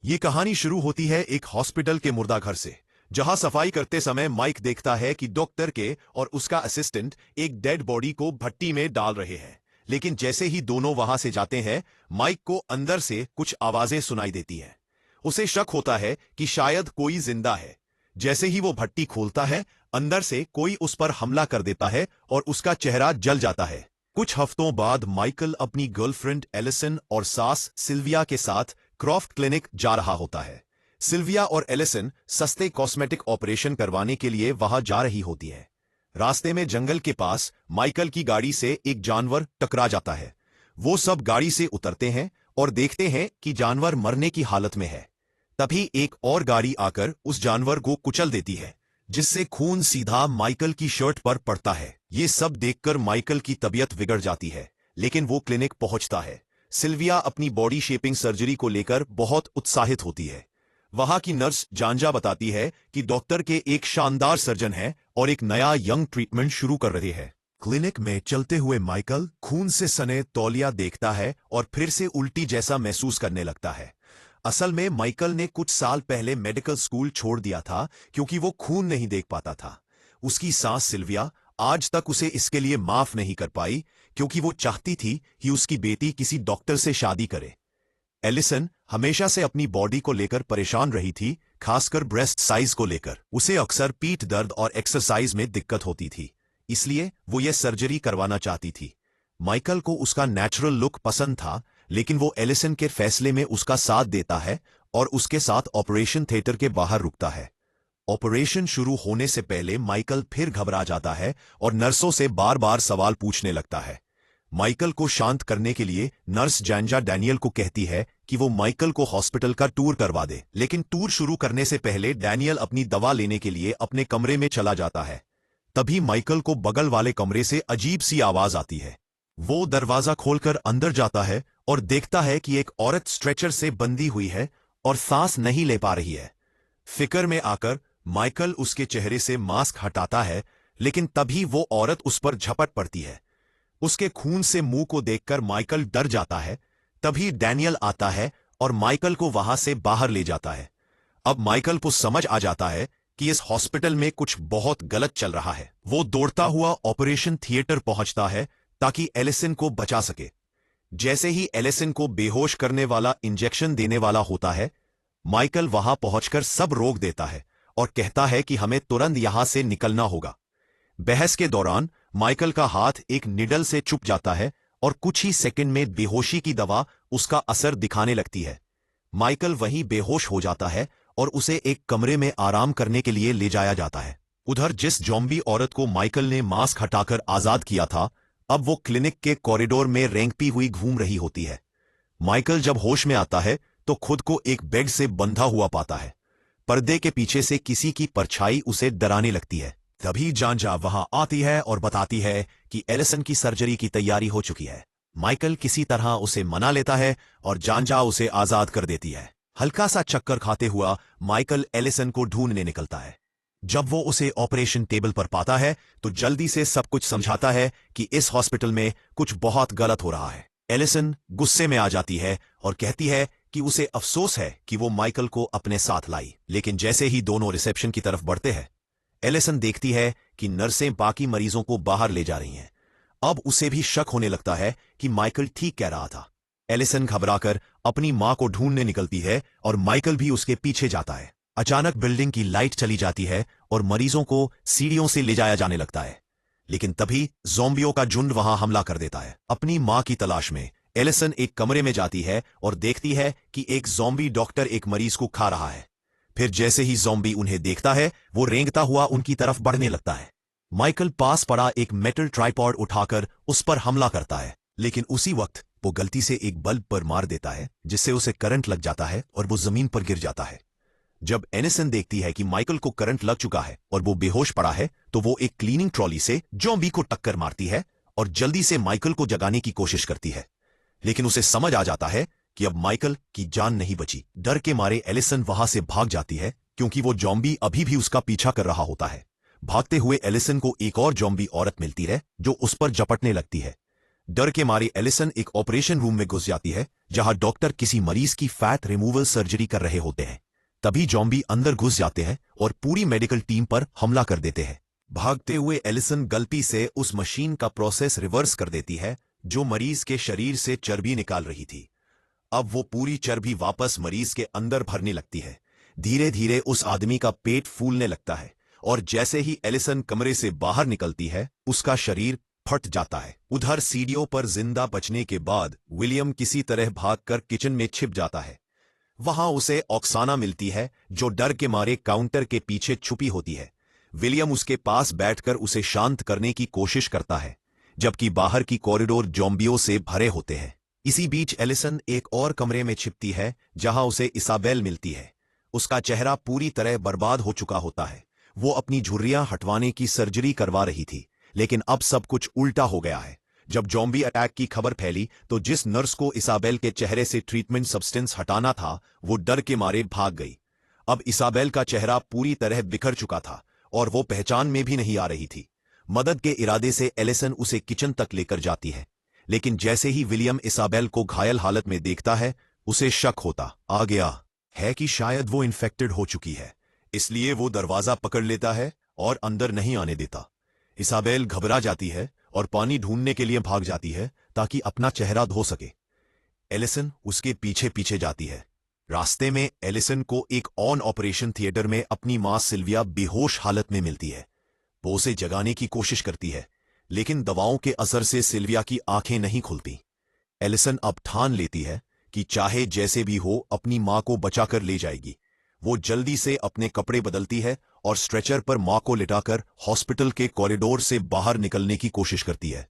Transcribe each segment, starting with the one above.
ये कहानी शुरू होती है एक हॉस्पिटल के मुर्दाघर से, जहां सफाई करते समय माइक देखता है कि डॉक्टर के और उसका असिस्टेंट एक डेड बॉडी को भट्टी में डाल रहे हैं। लेकिन जैसे ही दोनों वहां से जाते हैं, माइक को अंदर से कुछ आवाजें सुनाई देती हैं। उसे शक होता है कि शायद कोई जिंदा है। जैसे ही वो भट्टी खोलता है, अंदर से कोई उस पर हमला कर देता है और उसका चेहरा जल जाता है। कुछ हफ्तों बाद माइकल अपनी गर्लफ्रेंड एलिसन और सास सिल्विया के साथ क्रॉफ्ट क्लिनिक जा रहा होता है। सिल्विया और एलिसन सस्ते कॉस्मेटिक ऑपरेशन करवाने के लिए वहां जा रही होती है। रास्ते में जंगल के पास माइकल की गाड़ी से एक जानवर टकरा जाता है। वो सब गाड़ी से उतरते हैं और देखते हैं कि जानवर मरने की हालत में है। तभी एक और गाड़ी आकर उस जानवर को कुचल देती है, जिससे खून सीधा माइकल की शर्ट पर पड़ता है। ये सब देखकर माइकल की तबीयत बिगड़ जाती है, लेकिन वो क्लिनिक पहुंचता है। सिल्विया अपनी बॉडी शेपिंग सर्जरी को लेकर बहुत उत्साहित होती है। वहां की नर्स जानजा बताती है कि डॉक्टर के एक शानदार सर्जन है और एक नया यंग ट्रीटमेंट शुरू कर रहे हैं। क्लिनिक में चलते हुए माइकल खून से सने तौलिया देखता है और फिर से उल्टी जैसा महसूस करने लगता है। असल में माइकल ने कुछ साल पहले मेडिकल स्कूल छोड़ दिया था क्योंकि वो खून नहीं देख पाता था। उसकी सास सिल्विया आज तक उसे इसके लिए माफ नहीं कर पाई, क्योंकि वो चाहती थी कि उसकी बेटी किसी डॉक्टर से शादी करे। एलिसन हमेशा से अपनी बॉडी को लेकर परेशान रही थी, खासकर ब्रेस्ट साइज को लेकर। उसे अक्सर पीठ दर्द और एक्सरसाइज में दिक्कत होती थी, इसलिए वो ये सर्जरी करवाना चाहती थी। माइकल को उसका नेचुरल लुक पसंद था, लेकिन वो एलिसन के फैसले में उसका साथ देता है और उसके साथ ऑपरेशन थिएटर के बाहर रुकता है। ऑपरेशन शुरू होने से पहले माइकल फिर घबरा जाता है और नर्सों से बार बार सवाल पूछने लगता है। माइकल को शांत करने के लिए नर्स जानजा डैनियल को कहती है कि वो माइकल को हॉस्पिटल का टूर करवा दे, लेकिन टूर शुरू करने से पहले डैनियल अपनी दवा लेने के लिए अपने कमरे में चला जाता है। तभी माइकल को बगल वाले कमरे से अजीब सी आवाज आती है। वो दरवाजा खोलकर अंदर जाता है और देखता है कि एक औरत स्ट्रेचर से बंधी हुई है और सांस नहीं ले पा रही है। फिक्र में आकर माइकल उसके चेहरे से मास्क हटाता है, लेकिन तभी वो औरत उस पर झपट पड़ती है। उसके खून से मुंह को देखकर माइकल डर जाता है। तभी डैनियल आता है और माइकल को वहां से बाहर ले जाता है। अब माइकल को समझ आ जाता है कि इस हॉस्पिटल में कुछ बहुत गलत चल रहा है। वो दौड़ता हुआ ऑपरेशन थिएटर पहुंचता है ताकि एलिसन को बचा सके। जैसे ही एलिसन को बेहोश करने वाला इंजेक्शन देने वाला होता है, माइकल वहां पहुंचकर सब रोक देता है और कहता है कि हमें तुरंत यहां से निकलना होगा। बहस के दौरान माइकल का हाथ एक निडल से चुप जाता है और कुछ ही सेकंड में बेहोशी की दवा उसका असर दिखाने लगती है। माइकल वहीं बेहोश हो जाता है और उसे एक कमरे में आराम करने के लिए ले जाया जाता है। उधर जिस ज़ॉम्बी औरत को माइकल ने मास्क हटाकर आजाद किया था, अब वो क्लिनिक के कॉरिडोर में रेंगती हुई घूम रही होती है। माइकल जब होश में आता है तो खुद को एक बेड से बंधा हुआ पाता है। पर्दे के पीछे से किसी की परछाई उसे डराने लगती है। तभी जानजा वहां आती है और बताती है कि एलिसन की सर्जरी की तैयारी हो चुकी है। माइकल किसी तरह उसे मना लेता है और जानजा उसे आजाद कर देती है। हल्का सा चक्कर खाते हुआ माइकल एलिसन को ढूंढने निकलता है। जब वो उसे ऑपरेशन टेबल पर पाता है तो जल्दी से सब कुछ समझाता है कि इस हॉस्पिटल में कुछ बहुत गलत हो रहा है। एलिसन गुस्से में आ जाती है और कहती है कि उसे अफसोस है कि वो माइकल को अपने साथ लाई। लेकिन जैसे ही दोनों रिसेप्शन की तरफ बढ़ते हैं, एलिसन देखती है कि नर्सें बाकी मरीजों को बाहर ले जा रही हैं। अब उसे भी शक होने लगता है कि माइकल ठीक कह रहा था। एलिसन घबराकर अपनी मां को ढूंढने निकलती है और माइकल भी उसके पीछे जाता है। अचानक बिल्डिंग की लाइट चली जाती है और मरीजों को सीढ़ियों से ले जाया जाने लगता है। लेकिन तभी ज़ॉम्बियों का झुंड वहां हमला कर देता है। अपनी मां की तलाश में एलिसन एक कमरे में जाती है और देखती है कि एक ज़ॉम्बी डॉक्टर एक मरीज को खा रहा है। फिर जैसे ही ज़ॉम्बी उन्हें देखता है, वो रेंगता हुआ उनकी तरफ बढ़ने लगता है। माइकल पास पड़ा एक मेटल ट्राइपॉड उठाकर उस पर हमला करता है, लेकिन उसी वक्त वो गलती से एक बल्ब पर मार देता है, जिससे उसे करंट लग जाता है और वो जमीन पर गिर जाता है। जब एलिसन देखती है कि माइकल को करंट लग चुका है और वो बेहोश पड़ा है, तो वो एक क्लीनिंग ट्रॉली से ज़ॉम्बी को टक्कर मारती है और जल्दी से माइकल को जगाने की कोशिश करती है। लेकिन उसे समझ आ जाता है कि अब माइकल की जान नहीं बची। डर के मारे एलिसन वहां से भाग जाती है, क्योंकि वो ज़ॉम्बी अभी भी उसका पीछा कर रहा होता है। भागते हुए एलिसन को एक और ज़ॉम्बी औरत मिलती है जो उस पर झपटने लगती है। डर के मारे एलिसन एक ऑपरेशन रूम में घुस जाती है, जहां डॉक्टर किसी मरीज की फैट रिमूवल सर्जरी कर रहे होते हैं। तभी जॉम्बी अंदर घुस जाते हैं और पूरी मेडिकल टीम पर हमला कर देते हैं। भागते हुए एलिसन गलती से उस मशीन का प्रोसेस रिवर्स कर देती है जो मरीज के शरीर से चर्बी निकाल रही थी। अब वो पूरी चर्बी वापस मरीज के अंदर भरने लगती है। धीरे धीरे उस आदमी का पेट फूलने लगता है और जैसे ही एलिसन कमरे से बाहर निकलती है उसका शरीर फट जाता है। उधर सीढ़ियों पर जिंदा बचने के बाद विलियम किसी तरह भागकर किचन में छिप जाता है। वहां उसे ऑक्साना मिलती है जो डर के मारे काउंटर के पीछे छुपी होती है। विलियम उसके पास बैठकर उसे शांत करने की कोशिश करता है, जबकि बाहर की कॉरिडोर ज़ॉम्बियों से भरे होते हैं। इसी बीच एलिसन एक और कमरे में छिपती है जहां उसे इसाबेल मिलती है। उसका चेहरा पूरी तरह बर्बाद हो चुका होता है। वो अपनी झुर्रियां हटवाने की सर्जरी करवा रही थी, लेकिन अब सब कुछ उल्टा हो गया है। जब ज़ॉम्बी अटैक की खबर फैली तो जिस नर्स को इसाबेल के चेहरे से ट्रीटमेंट सब्सटेंस हटाना था वो डर के मारे भाग गई। अब इसाबेल का चेहरा पूरी तरह बिखर चुका था और वो पहचान में भी नहीं आ रही थी। मदद के इरादे से एलिसन उसे किचन तक लेकर जाती है, लेकिन जैसे ही विलियम इसाबेल को घायल हालत में देखता है उसे शक होता आ गया है कि शायद वो इन्फेक्टेड हो चुकी है। इसलिए वो दरवाजा पकड़ लेता है और अंदर नहीं आने देता। इसाबेल घबरा जाती है और पानी ढूंढने के लिए भाग जाती है ताकि अपना चेहरा धो सके। एलिसन उसके पीछे पीछे जाती है। रास्ते में एलिसन को एक ऑन ऑपरेशन थिएटर में अपनी मां सिल्विया बेहोश हालत में मिलती है। वो उसे जगाने की कोशिश करती है, लेकिन दवाओं के असर से सिल्विया की आंखें नहीं खुलती। एलिसन अब ठान लेती है कि चाहे जैसे भी हो अपनी मां को बचाकर ले जाएगी। वो जल्दी से अपने कपड़े बदलती है और स्ट्रेचर पर मां को लिटाकर हॉस्पिटल के कॉरिडोर से बाहर निकलने की कोशिश करती है।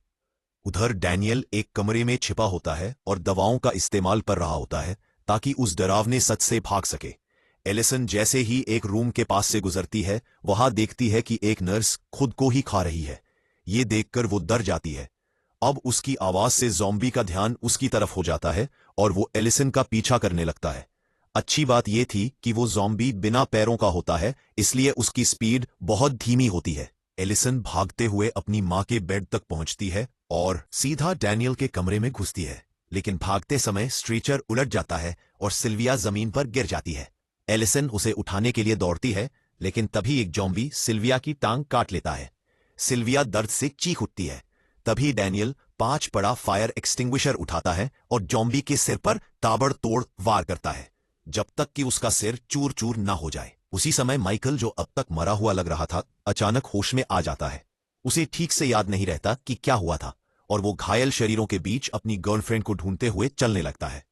उधर डैनियल एक कमरे में छिपा होता है और दवाओं का इस्तेमाल कर रहा होता है ताकि उस डरावने सच से भाग सके। एलिसन जैसे ही एक रूम के पास से गुजरती है वहां देखती है कि एक नर्स खुद को ही खा रही है। ये देखकर वो डर जाती है। अब उसकी आवाज से ज़ॉम्बी का ध्यान उसकी तरफ हो जाता है और वो एलिसन का पीछा करने लगता है। अच्छी बात यह थी कि वो ज़ॉम्बी बिना पैरों का होता है, इसलिए उसकी स्पीड बहुत धीमी होती है। एलिसन भागते हुए अपनी मां के बेड तक पहुंचती है और सीधा डैनियल के कमरे में घुसती है, लेकिन भागते समय स्ट्रेचर उलट जाता है और सिल्विया जमीन पर गिर जाती है। एलिसन उसे उठाने के लिए दौड़ती है, लेकिन तभी एक ज़ॉम्बी सिल्विया की टांग काट लेता है। सिल्विया दर्द से चीख उठती है। तभी डैनियल 5 बड़ा फायर एक्सटिंग्विशर उठाता है और ज़ॉम्बी के सिर पर ताबड़तोड़ वार करता है, जब तक कि उसका सिर चूर चूर ना हो जाए। उसी समय माइकल, जो अब तक मरा हुआ लग रहा था, अचानक होश में आ जाता है। उसे ठीक से याद नहीं रहता कि क्या हुआ था और वो घायल शरीरों के बीच अपनी गर्लफ्रेंड को ढूंढते हुए चलने लगता है।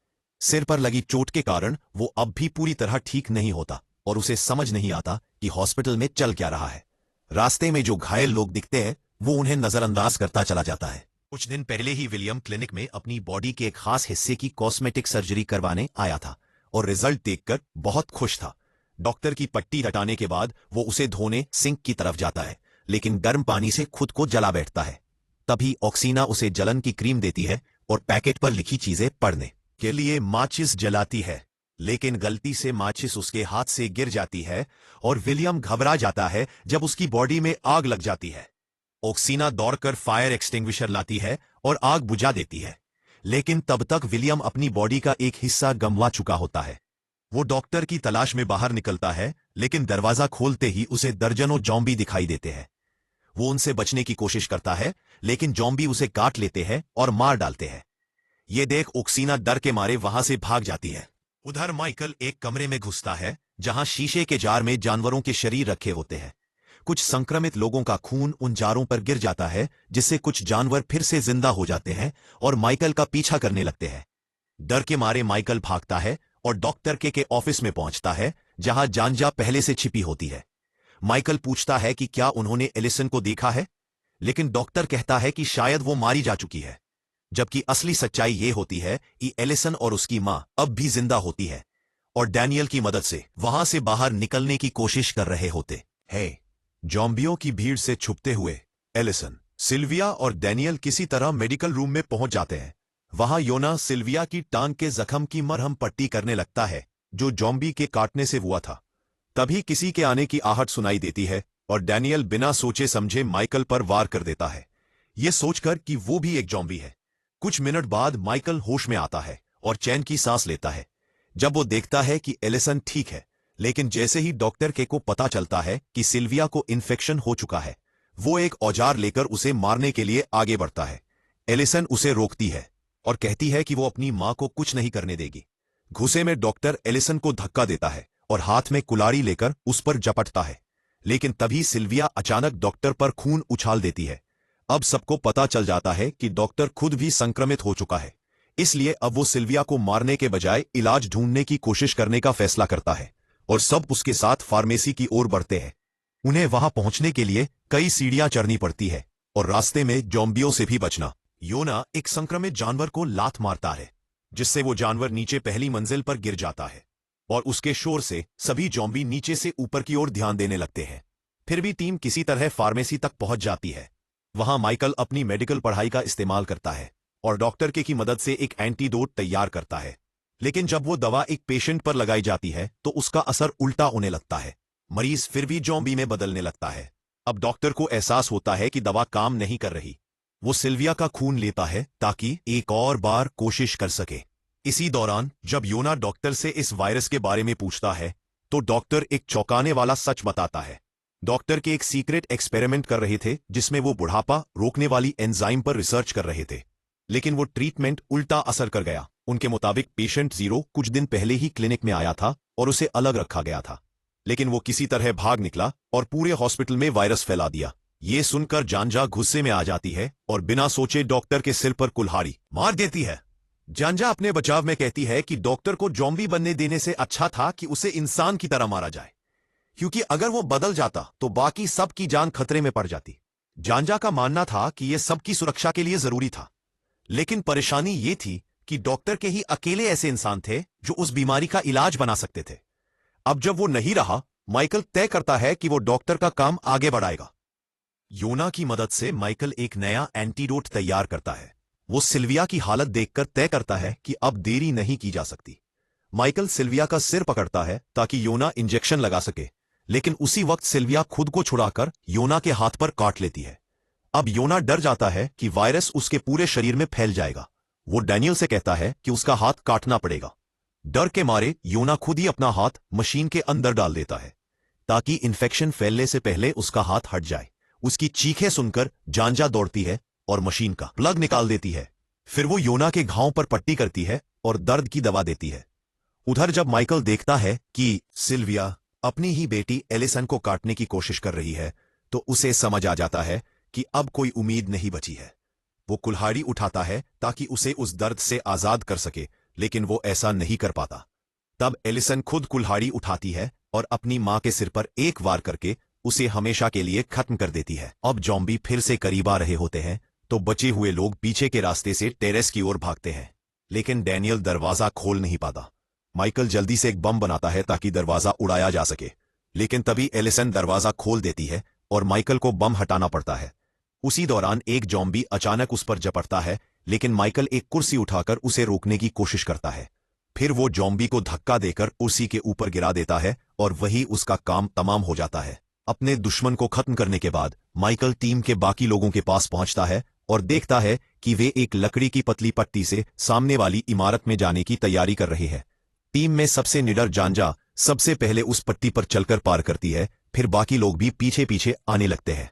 सिर पर लगी चोट के कारण वो अब भी पूरी तरह ठीक नहीं होता और उसे समझ नहीं आता कि हॉस्पिटल में चल क्या रहा है। रास्ते में जो घायल लोग दिखते हैं वो उन्हें नजरअंदाज करता चला जाता है। कुछ दिन पहले ही विलियम क्लिनिक में अपनी बॉडी के एक खास हिस्से की कॉस्मेटिक सर्जरी करवाने आया था और रिजल्ट देखकर बहुत खुश था। डॉक्टर की पट्टी हटाने के बाद वो उसे धोने सिंक की तरफ जाता है, लेकिन गर्म पानी से खुद को जला बैठता है। तभी ऑक्सीना उसे जलन की क्रीम देती है और पैकेट पर लिखी चीजें पढ़ने के लिए माचिस जलाती है, लेकिन गलती से माचिस उसके हाथ से गिर जाती है और विलियम घबरा जाता है जब उसकी बॉडी में आग लग जाती है। ऑक्सीना दौड़कर फायर एक्सटिंग्विशर लाती है और आग बुझा देती है, लेकिन तब तक विलियम अपनी बॉडी का एक हिस्सा गंवा चुका होता है। वो डॉक्टर की तलाश में बाहर निकलता है, लेकिन दरवाजा खोलते ही उसे दर्जनों ज़ॉम्बी दिखाई देते हैं। वो उनसे बचने की कोशिश करता है, लेकिन ज़ॉम्बी उसे काट लेते हैं और मार डालते हैं। ये देख ऑक्सीना डर के मारे वहां से भाग जाती है। उधर माइकल एक कमरे में घुसता है जहां शीशे के जार में जानवरों के शरीर रखे होते हैं। कुछ संक्रमित लोगों का खून उन जारों पर गिर जाता है, जिससे कुछ जानवर फिर से जिंदा हो जाते हैं और माइकल का पीछा करने लगते हैं। डर के मारे माइकल भागता है और डॉक्टर के ऑफिस में पहुंचता है, जहां जानजा पहले से छिपी होती है। माइकल पूछता है कि क्या उन्होंने एलिसन को देखा है, लेकिन डॉक्टर कहता है कि शायद वो मारी जा चुकी है, जबकि असली सच्चाई ये होती है कि एलिसन और उसकी मां अब भी जिंदा होती है और डैनियल की मदद से वहां से बाहर निकलने की कोशिश कर रहे होते हैं। ज़ॉम्बियों की भीड़ से छुपते हुए एलिसन, सिल्विया और डैनियल किसी तरह मेडिकल रूम में पहुंच जाते हैं। वहां योना सिल्विया की टांग के जख्म की मरहम पट्टी करने लगता है जो ज़ॉम्बी के काटने से हुआ था। तभी किसी के आने की आहट सुनाई देती है और डैनियल बिना सोचे समझे माइकल पर वार कर देता है, ये सोचकर कि वो भी एक ज़ॉम्बी है। कुछ मिनट बाद माइकल होश में आता है और चैन की सांस लेता है जब वो देखता है कि एलिसन ठीक है। लेकिन जैसे ही डॉक्टर के को पता चलता है कि सिल्विया को इन्फेक्शन हो चुका है, वो एक औजार लेकर उसे मारने के लिए आगे बढ़ता है। एलिसन उसे रोकती है और कहती है कि वो अपनी मां को कुछ नहीं करने देगी। गुस्से में डॉक्टर एलिसन को धक्का देता है और हाथ में कुल्हाड़ी लेकर उस पर झपटता है। लेकिन तभी सिल्विया अचानक डॉक्टर पर खून उछाल देती है। अब सबको पता चल जाता है कि डॉक्टर खुद भी संक्रमित हो चुका है, इसलिए अब वो सिल्विया को मारने के बजाय इलाज ढूंढने की कोशिश करने का फैसला करता है और सब उसके साथ फार्मेसी की ओर बढ़ते हैं। उन्हें वहां पहुंचने के लिए कई सीढ़ियां चढ़नी पड़ती है और रास्ते में ज़ॉम्बियों से भी बचना। योना एक संक्रमित जानवर को लात मारता है, जिससे वो जानवर नीचे पहली मंजिल पर गिर जाता है और उसके शोर से सभी ज़ॉम्बी नीचे से ऊपर की ओर ध्यान देने लगते हैं। फिर भी टीम किसी तरह फार्मेसी तक पहुंच जाती है। वहां माइकल अपनी मेडिकल पढ़ाई का इस्तेमाल करता है और डॉक्टर के की मदद से एक एंटीडोट तैयार करता है। लेकिन जब वो दवा एक पेशेंट पर लगाई जाती है तो उसका असर उल्टा होने लगता है। मरीज फिर भी ज़ॉम्बी में बदलने लगता है। अब डॉक्टर को एहसास होता है कि दवा काम नहीं कर रही। वो सिल्विया का खून लेता है ताकि एक और बार कोशिश कर सके। इसी दौरान जब योना डॉक्टर से इस वायरस के बारे में पूछता है तो डॉक्टर एक चौंकाने वाला सच बताता है। डॉक्टर के एक सीक्रेट एक्सपेरिमेंट कर रहे थे जिसमें वो बुढ़ापा रोकने वाली एंजाइम पर रिसर्च कर रहे थे, लेकिन वो ट्रीटमेंट उल्टा असर कर गया। उनके मुताबिक पेशेंट 0 कुछ दिन पहले ही क्लिनिक में आया था और उसे अलग रखा गया था, लेकिन वो किसी तरह भाग निकला और पूरे हॉस्पिटल में वायरस फैला दिया। ये सुनकर जानजा गुस्से में आ जाती है और बिना सोचे डॉक्टर के सिर पर कुल्हाड़ी मार देती है। जानजा अपने बचाव में कहती है कि डॉक्टर को ज़ॉम्बी बनने देने से अच्छा था कि उसे इंसान की तरह मारा जाए, क्योंकि अगर वो बदल जाता तो बाकी सब की जान खतरे में पड़ जाती। जानजा का मानना था कि यह सबकी सुरक्षा के लिए जरूरी था, लेकिन परेशानी ये थी कि डॉक्टर के ही अकेले ऐसे इंसान थे जो उस बीमारी का इलाज बना सकते थे। अब जब वो नहीं रहा, माइकल तय करता है कि वो डॉक्टर का काम आगे बढ़ाएगा। योना की मदद से माइकल एक नया एंटीडोट तैयार करता है। वो सिल्विया की हालत देखकर तय करता है कि अब देरी नहीं की जा सकती। माइकल सिल्विया का सिर पकड़ता है ताकि योना इंजेक्शन लगा सके, लेकिन उसी वक्त सिल्विया खुद को छुड़ाकर योना के हाथ पर काट लेती है। अब योना डर जाता है कि वायरस उसके पूरे शरीर में फैल जाएगा। वो डैनियल से कहता है कि उसका हाथ काटना पड़ेगा। डर के मारे योना खुद ही अपना हाथ मशीन के अंदर डाल देता है ताकि इन्फेक्शन फैलने से पहले उसका हाथ हट जाए। उसकी चीखें सुनकर जानजा दौड़ती है और मशीन का प्लग निकाल देती है। फिर वो योना के घाव पर पट्टी करती है और दर्द की दवा देती है। उधर जब माइकल देखता है कि सिल्विया अपनी ही बेटी एलिसन को काटने की कोशिश कर रही है, तो उसे समझ आ जाता है कि अब कोई उम्मीद नहीं बची है। वो कुल्हाड़ी उठाता है ताकि उसे उस दर्द से आजाद कर सके, लेकिन वो ऐसा नहीं कर पाता। तब एलिसन खुद कुल्हाड़ी उठाती है और अपनी मां के सिर पर एक वार करके उसे हमेशा के लिए खत्म कर देती है। अब ज़ॉम्बी फिर से करीब आ रहे होते हैं तो बचे हुए लोग पीछे के रास्ते से टेरेस की ओर भागते हैं, लेकिन डैनियल दरवाजा खोल नहीं पाता। माइकल जल्दी से एक बम बनाता है ताकि दरवाजा उड़ाया जा सके, लेकिन तभी एलिसन दरवाजा खोल देती है और माइकल को बम हटाना पड़ता है। उसी दौरान एक ज़ॉम्बी अचानक उस पर झपटता है, लेकिन माइकल एक कुर्सी उठाकर उसे रोकने की कोशिश करता है। फिर वो ज़ॉम्बी को धक्का देकर कुर्सी के ऊपर गिरा देता है और वही उसका काम तमाम हो जाता है। अपने दुश्मन को खत्म करने के बाद माइकल टीम के बाकी लोगों के पास पहुंचता है और देखता है कि वे एक लकड़ी की पतली पट्टी से सामने वाली इमारत में जाने की तैयारी कर रहे हैं। टीम में सबसे निडर जानजा सबसे पहले उस पट्टी पर चलकर पार करती है, फिर बाकी लोग भी पीछे पीछे आने लगते हैं।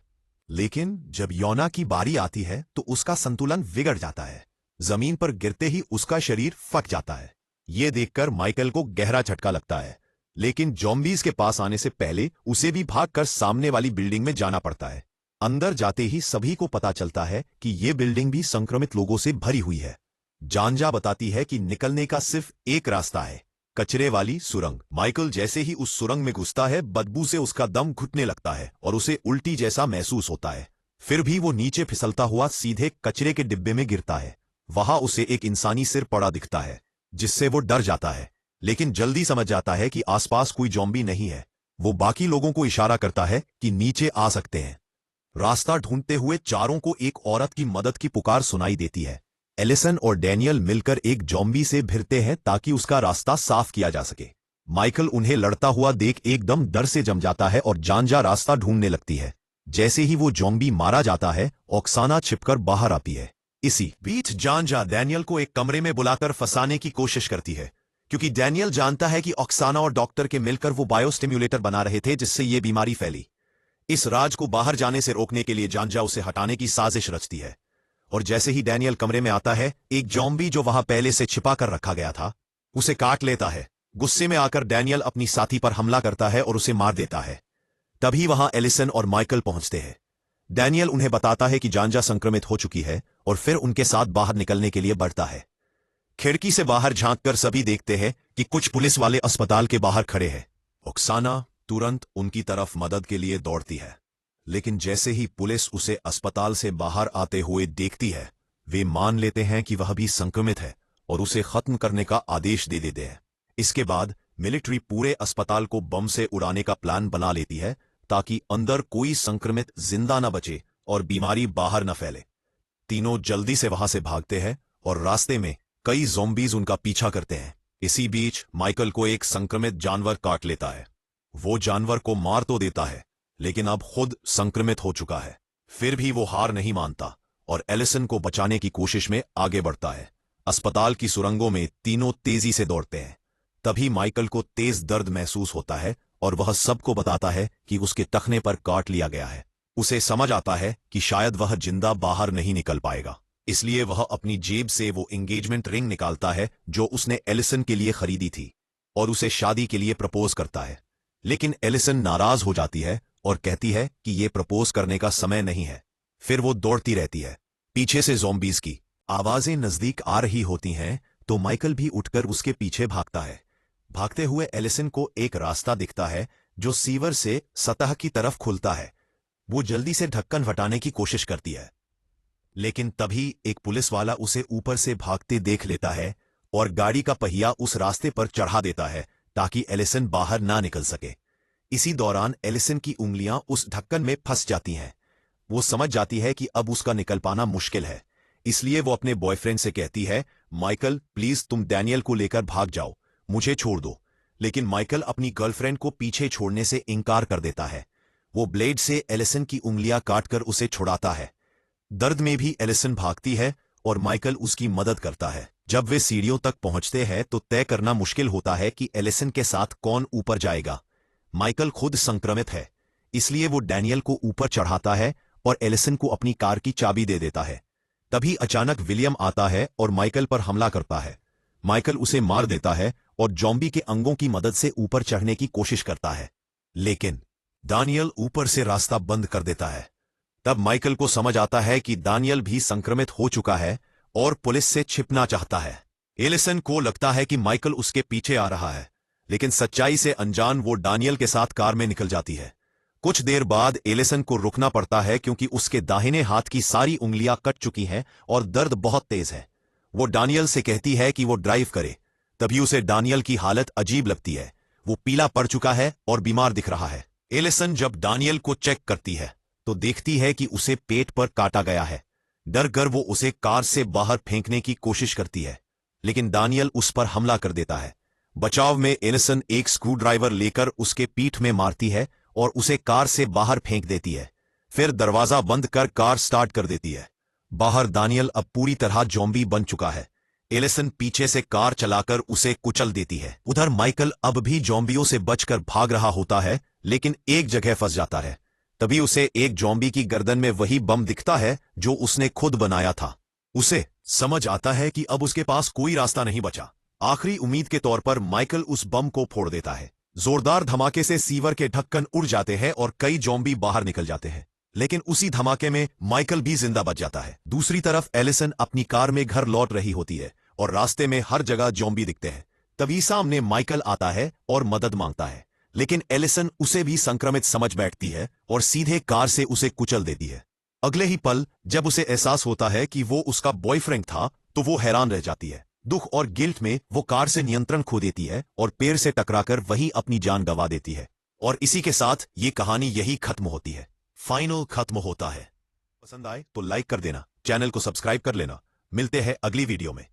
लेकिन जब योना की बारी आती है तो उसका संतुलन बिगड़ जाता है। जमीन पर गिरते ही उसका शरीर फट जाता है। ये देखकर माइकल को गहरा झटका लगता है, लेकिन ज़ॉम्बीज़ के पास आने से पहले उसे भी भागकर सामने वाली बिल्डिंग में जाना पड़ता है। अंदर जाते ही सभी को पता चलता है कि ये बिल्डिंग भी संक्रमित लोगों से भरी हुई है। जानजा बताती है कि निकलने का सिर्फ एक रास्ता है, कचरे वाली सुरंग। माइकल जैसे ही उस सुरंग में घुसता है, बदबू से उसका दम घुटने लगता है और उसे उल्टी जैसा महसूस होता है। फिर भी वो नीचे फिसलता हुआ सीधे कचरे के डिब्बे में गिरता है। वहां उसे एक इंसानी सिर पड़ा दिखता है, जिससे वो डर जाता है, लेकिन जल्दी समझ जाता है कि आसपास कोई ज़ॉम्बी नहीं है। वो बाकी लोगों को इशारा करता है कि नीचे आ सकते हैं। रास्ता ढूंढते हुए चारों को एक औरत की मदद की पुकार सुनाई देती है। एलिसन और डैनियल मिलकर एक ज़ॉम्बी से भिड़ते हैं ताकि उसका रास्ता साफ किया जा सके। माइकल उन्हें लड़ता हुआ देख एकदम डर से जम जाता है और जानजा रास्ता ढूंढने लगती है। जैसे ही वो ज़ॉम्बी मारा जाता है, ऑक्साना छिपकर बाहर आती है। इसी बीच जांजा डैनियल को एक कमरे में बुलाकर फंसाने की कोशिश करती है, क्योंकि डैनियल जानता है कि ऑक्साना और डॉक्टर के मिलकर वो बायोस्टिम्युलेटर बना रहे थे जिससे ये बीमारी फैली। इस राज को बाहर जाने से रोकने के लिए जांजा उसे हटाने की साजिश रचती है। और जैसे ही डैनियल कमरे में आता है, एक जॉम्बी जो वहां पहले से छिपा कर रखा गया था उसे काट लेता है। गुस्से में आकर डैनियल अपनी साथी पर हमला करता है और उसे मार देता है। तभी वहां एलिसन और माइकल पहुंचते हैं। डैनियल उन्हें बताता है कि जांजा संक्रमित हो चुकी है और फिर उनके साथ बाहर निकलने के लिए बढ़ता है। खिड़की से बाहर झांककर सभी देखते हैं कि कुछ पुलिस वाले अस्पताल के बाहर खड़े हैं। ऑक्साना तुरंत उनकी तरफ मदद के लिए दौड़ती है, लेकिन जैसे ही पुलिस उसे अस्पताल से बाहर आते हुए देखती है, वे मान लेते हैं कि वह भी संक्रमित है और उसे खत्म करने का आदेश दे देते हैं। इसके बाद मिलिट्री पूरे अस्पताल को बम से उड़ाने का प्लान बना लेती है ताकि अंदर कोई संक्रमित जिंदा न बचे और बीमारी बाहर न फैले। तीनों जल्दी से वहां से भागते हैं और रास्ते में कई ज़ॉम्बीज उनका पीछा करते हैं। इसी बीच माइकल को एक संक्रमित जानवर काट लेता है। वो जानवर को मार तो देता है, लेकिन अब खुद संक्रमित हो चुका है। फिर भी वो हार नहीं मानता और एलिसन को बचाने की कोशिश में आगे बढ़ता है। अस्पताल की सुरंगों में तीनों तेजी से दौड़ते हैं। तभी माइकल को तेज दर्द महसूस होता है और वह सबको बताता है कि उसके टखने पर काट लिया गया है। उसे समझ आता है कि शायद वह जिंदा बाहर नहीं निकल पाएगा, इसलिए वह अपनी जेब से वो एंगेजमेंट रिंग निकालता है जो उसने एलिसन के लिए खरीदी थी और उसे शादी के लिए प्रपोज करता है। लेकिन एलिसन नाराज हो जाती है और कहती है कि यह प्रपोज करने का समय नहीं है। फिर वो दौड़ती रहती है। पीछे से ज़ॉम्बीज की आवाजें नजदीक आ रही होती हैं तो माइकल भी उठकर उसके पीछे भागता है। भागते हुए एलिसन को एक रास्ता दिखता है जो सीवर से सतह की तरफ खुलता है। वो जल्दी से ढक्कन हटाने की कोशिश करती है, लेकिन तभी एक पुलिस वाला उसे ऊपर से भागते देख लेता है और गाड़ी का पहिया उस रास्ते पर चढ़ा देता है ताकि एलिसन बाहर ना निकल सके। इसी दौरान एलिसन की उंगलियां उस ढक्कन में फंस जाती हैं। वो समझ जाती है कि अब उसका निकल पाना मुश्किल है, इसलिए वो अपने बॉयफ्रेंड से कहती है, माइकल प्लीज तुम डैनियल को लेकर भाग जाओ, मुझे छोड़ दो। लेकिन माइकल अपनी गर्लफ्रेंड को पीछे छोड़ने से इनकार कर देता है। वो ब्लेड से एलिसन की उंगलियां काटकर उसे छुड़ाता है। दर्द में भी एलिसन भागती है और माइकल उसकी मदद करता है। जब वे सीढ़ियों तक पहुंचते हैं तो तय करना मुश्किल होता है कि एलिसन के साथ कौन ऊपर जाएगा। माइकल खुद संक्रमित है, इसलिए वो डैनियल को ऊपर चढ़ाता है और एलिसन को अपनी कार की चाबी दे देता है। तभी अचानक विलियम आता है और माइकल पर हमला करता है। माइकल उसे मार देता है और जॉम्बी के अंगों की मदद से ऊपर चढ़ने की कोशिश करता है, लेकिन डैनियल ऊपर से रास्ता बंद कर देता है। तब माइकल को समझ आता है कि डैनियल भी संक्रमित हो चुका है और पुलिस से छिपना चाहता है। एलिसन को लगता है कि माइकल उसके पीछे आ रहा है, लेकिन सच्चाई से अनजान वो डैनियल के साथ कार में निकल जाती है। कुछ देर बाद एलिसन को रुकना पड़ता है क्योंकि उसके दाहिने हाथ की सारी उंगलियां कट चुकी हैं और दर्द बहुत तेज है। वो डैनियल से कहती है कि वो ड्राइव करे। तभी उसे डैनियल की हालत अजीब लगती है। वो पीला पड़ चुका है और बीमार दिख रहा है। एलिसन जब डैनियल को चेक करती है तो देखती है कि उसे पेट पर काटा गया है। डर कर वो उसे कार से बाहर फेंकने की कोशिश करती है, लेकिन डैनियल उस पर हमला कर देता है। बचाव में एलिसन एक स्क्रूड्राइवर लेकर उसके पीठ में मारती है और उसे कार से बाहर फेंक देती है। फिर दरवाजा बंद कर कार स्टार्ट कर देती है। बाहर डैनियल अब पूरी तरह जॉम्बी बन चुका है। एलिसन पीछे से कार चलाकर उसे कुचल देती है। उधर माइकल अब भी जॉम्बियों से बचकर भाग रहा होता है, लेकिन एक जगह फंस जाता है। तभी उसे एक जॉम्बी की गर्दन में वही बम दिखता है जो उसने खुद बनाया था। उसे समझ आता है कि अब उसके पास कोई रास्ता नहीं बचा। आखिरी उम्मीद के तौर पर माइकल उस बम को फोड़ देता है। जोरदार धमाके से सीवर के ढक्कन उड़ जाते हैं और कई जॉम्बी बाहर निकल जाते हैं, लेकिन उसी धमाके में माइकल भी जिंदा बच जाता है। दूसरी तरफ एलिसन अपनी कार में घर लौट रही होती है और रास्ते में हर जगह जॉम्बी दिखते हैं। तभी सामने माइकल आता है और मदद मांगता है, लेकिन एलिसन उसे भी संक्रमित समझ बैठती है और सीधे कार से उसे कुचल देती है। अगले ही पल जब उसे एहसास होता है कि वो उसका बॉयफ्रेंड था तो वो हैरान रह जाती है। दुख और गिल्ट में वो कार से नियंत्रण खो देती है और पेड़ से टकराकर वहीं अपनी जान गंवा देती है। और इसी के साथ ये कहानी यही खत्म होती है। फाइनल खत्म होता है। पसंद आए तो लाइक कर देना, चैनल को सब्सक्राइब कर लेना। मिलते हैं अगली वीडियो में।